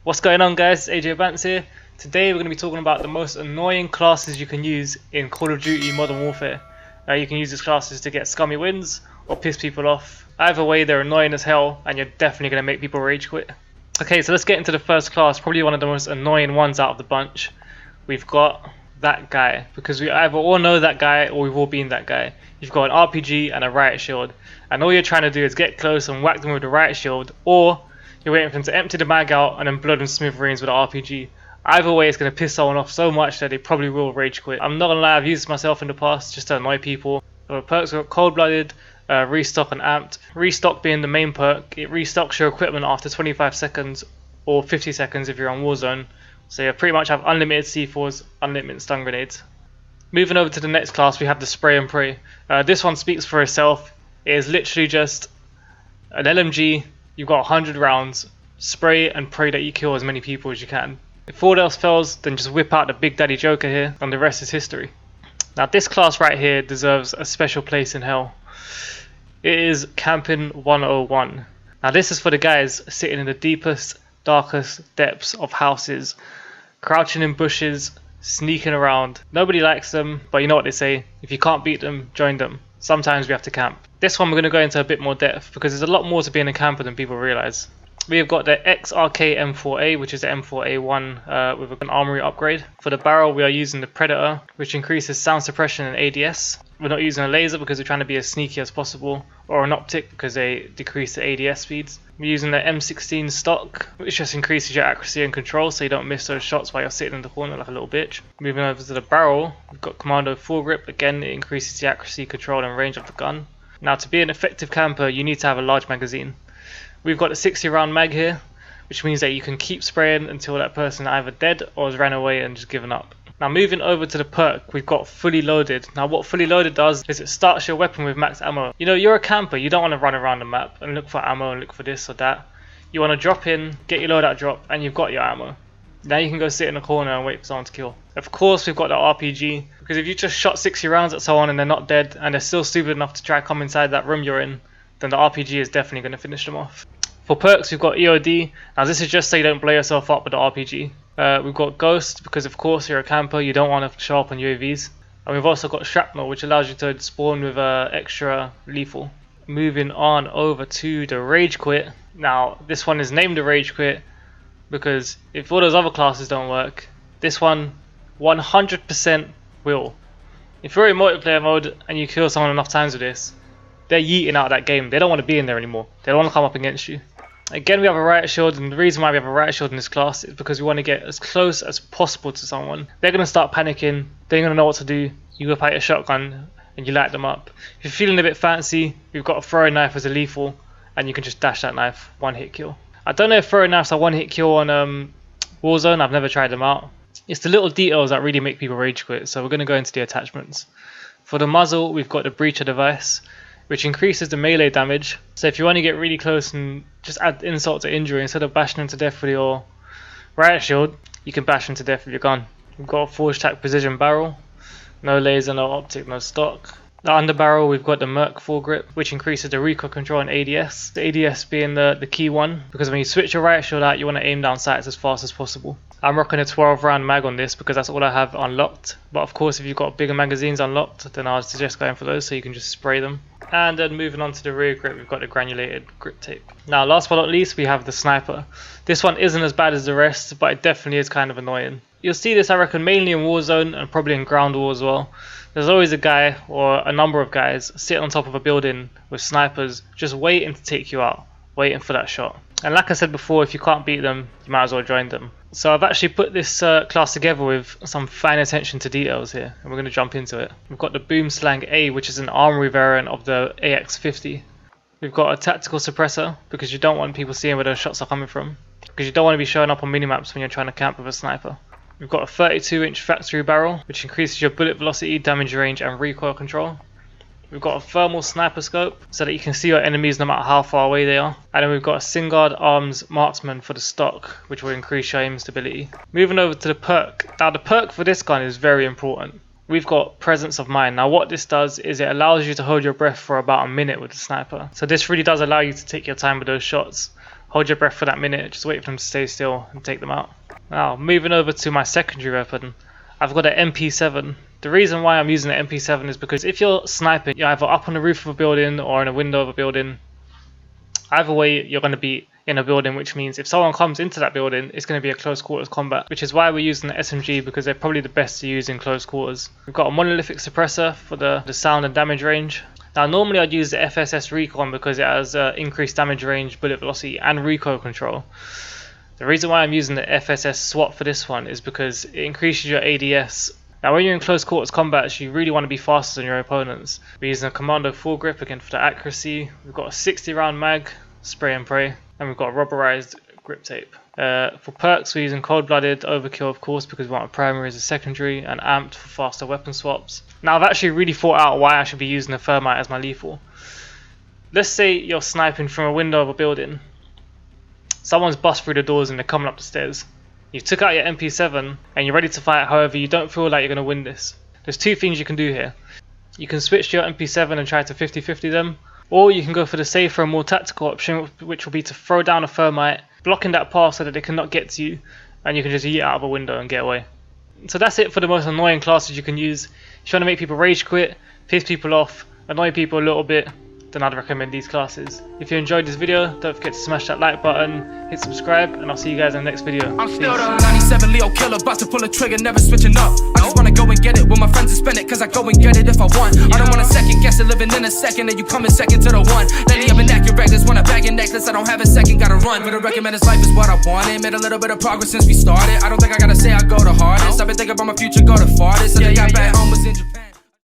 What's going on, guys? It's AJ Bance here. Today we're going to be talking about the most annoying classes you can use in Call of Duty Modern Warfare. You can use these classes to get scummy wins or piss people off. Either way, they're annoying as hell and you're definitely going to make people rage quit. Okay, so let's get into the first class, probably one of the most annoying ones out of the bunch. We've got that guy, because we either all know that guy or we've all been that guy. You've got an RPG and a Riot shield, and all you're trying to do is get close and whack them with the Riot shield, or you're waiting for them to empty the mag out and then blow them smithereens with an RPG. Either way, it's going to piss someone off so much that they probably will rage quit. I'm not going to lie, I've used this myself in the past just to annoy people. So the perks are Cold-Blooded, Restock and Amped. Restock being the main perk, it restocks your equipment after 25 seconds or 50 seconds if you're on Warzone. So you pretty much have unlimited C4s, unlimited stun grenades. Moving over to the next class, we have the Spray and Pray. This one speaks for itself. It is literally just an LMG. You've got 100 rounds, spray and pray that you kill as many people as you can. If all else fails, then just whip out the Big Daddy Joker here, and the rest is history. Now this class right here deserves a special place in hell. It is Camping 101. Now this is for the guys sitting in the deepest, darkest depths of houses, crouching in bushes, sneaking around. Nobody likes them, but you know what they say, if you can't beat them, join them. Sometimes we have to camp. This one we're going to go into a bit more depth because there's a lot more to being a camper than people realise. We have got the XRK M4A, which is the M4A1 with an armory upgrade. For the barrel we are using the Predator, which increases sound suppression and ADS. We're not using a laser because we're trying to be as sneaky as possible, or an optic because they decrease the ADS speeds. We're using the M16 stock, which just increases your accuracy and control so you don't miss those shots while you're sitting in the corner like a little bitch. Moving over to the barrel, we've got Commando Full Grip. Again, it increases the accuracy, control and range of the gun. Now to be an effective camper you need to have a large magazine. We've got a 60 round mag here, which means that you can keep spraying until that person either dead or has ran away and just given up. Now moving over to the perk, we've got Fully Loaded. Now what Fully Loaded does is it starts your weapon with max ammo. You know, you're a camper, you don't want to run around the map and look for ammo and look for this or that. You want to drop in, get your loadout drop, and you've got your ammo. Now you can go sit in a corner and wait for someone to kill. Of course we've got the RPG, because if you just shot 60 rounds at someone and they're not dead and they're still stupid enough to try to come inside that room you're in, then the RPG is definitely going to finish them off. For perks we've got EOD. Now this is just so you don't blow yourself up with the RPG. We've got Ghost, because of course you're a camper, you don't want to show up on UAVs. And we've also got Shrapnel, which allows you to spawn with extra lethal. Moving on over to the Rage Quit. Now this one is named the Rage Quit because if all those other classes don't work, this one 100% will. If you're in multiplayer mode and you kill someone enough times with this, they're yeeting out of that game. They don't want to be in there anymore. They don't want to come up against you. Again, we have a Riot shield, and the reason why we have a Riot shield in this class is because we want to get as close as possible to someone. They're going to start panicking, they're going to know what to do. You whip out your shotgun and you light them up. If you're feeling a bit fancy, we've got a throwing knife as a lethal, and you can just dash that knife, one hit kill. I don't know if throwing knives are one hit kill on Warzone, I've never tried them out. It's the little details that really make people rage quit, so we're going to go into the attachments. For the muzzle, we've got the Breacher device, which increases the melee damage. So if you want to get really close and just add insult to injury, instead of bashing them to death with your Riot shield, you can bash them to death with your gun. We've got a Forge Tac Precision barrel, no laser, no optic, no stock. The underbarrel, we've got the Merc Full Grip, which increases the recoil control and ADS. The ADS being the key one, because when you switch your Riot shield out, you want to aim down sights as fast as possible. I'm rocking a 12 round mag on this because that's all I have unlocked. But of course, if you've got bigger magazines unlocked, then I'd suggest going for those so you can just spray them. And then moving on to the rear grip, we've got the granulated grip tape. Now last but not least, we have the sniper. This one isn't as bad as the rest, but it definitely is kind of annoying. You'll see this, I reckon, mainly in Warzone and probably in Ground War as well. There's always a guy or a number of guys sitting on top of a building with snipers just waiting to take you out, waiting for that shot. And like I said before, if you can't beat them, you might as well join them. So I've actually put this class together with some fine attention to details here, and we're going to jump into it. We've got the Boom Slang A, which is an armory variant of the AX50. We've got a tactical suppressor, because you don't want people seeing where those shots are coming from, because you don't want to be showing up on minimaps when you're trying to camp with a sniper. We've got a 32-inch factory barrel, which increases your bullet velocity, damage range and recoil control. We've got a thermal sniper scope, so that you can see your enemies no matter how far away they are. And then we've got a Singard Arms Marksman for the stock, which will increase your aim stability. Moving over to the perk. Now the perk for this gun is very important. We've got Presence of Mind. Now what this does is it allows you to hold your breath for about a minute with the sniper. So this really does allow you to take your time with those shots. hold your breath for that minute, just wait for them to stay still and take them out. Now moving over to my secondary weapon, I've got an MP7. The reason why I'm using the MP7 is because if you're sniping, you're either up on the roof of a building or in a window of a building. Either way, you're going to be in a building, which means if someone comes into that building, it's going to be a close quarters combat, which is why we're using the SMG, because they're probably the best to use in close quarters. We've got a monolithic suppressor for the sound and damage range. Now normally I'd use the FSS Recon because it has increased damage range, bullet velocity and recoil control. The reason why I'm using the FSS SWAT for this one is because it increases your ADS. Now when you're in close quarters combats, you really want to be faster than your opponents. We're using a Commando foregrip again for the accuracy. We've got a 60 round mag, spray and pray, and we've got rubberized grip tape. For perks, we're using cold-blooded, overkill of course because we want a primary as a secondary, and amped for faster weapon swaps. Now I've actually really thought out why I should be using the thermite as my lethal. Let's say you're sniping from a window of a building. Someone's bust through the doors and they're coming up the stairs. You took out your MP7 and you're ready to fight, however you don't feel like you're going to win this. There's two things you can do here. You can switch to your MP7 and try to 50-50 them, or you can go for the safer and more tactical option, which will be to throw down a thermite, blocking that path so that they cannot get to you, and you can just yeet out of a window and get away. So that's it for the most annoying classes you can use. If you want to make people rage quit, piss people off, annoy people a little bit, then I'd recommend these classes. If you enjoyed this video, don't forget to smash that like button, hit subscribe, and I'll see you guys in the next video. I'm still the 97 Leo killer, about to pull a trigger, never switching up. I just wanna go and get it with my friends and spend it, cause I go and get it if I want. I don't wanna second guess it, living in a second, and you coming second to the one. Lately I've been accurate, just wanna bag your necklace, I don't have a second, gotta run. But I recommend this life is what I wanted, made a little bit of progress since we started. I don't think I gotta say I go the hardest, I've been thinking about my future, go the farthest. So they got back home was in Japan.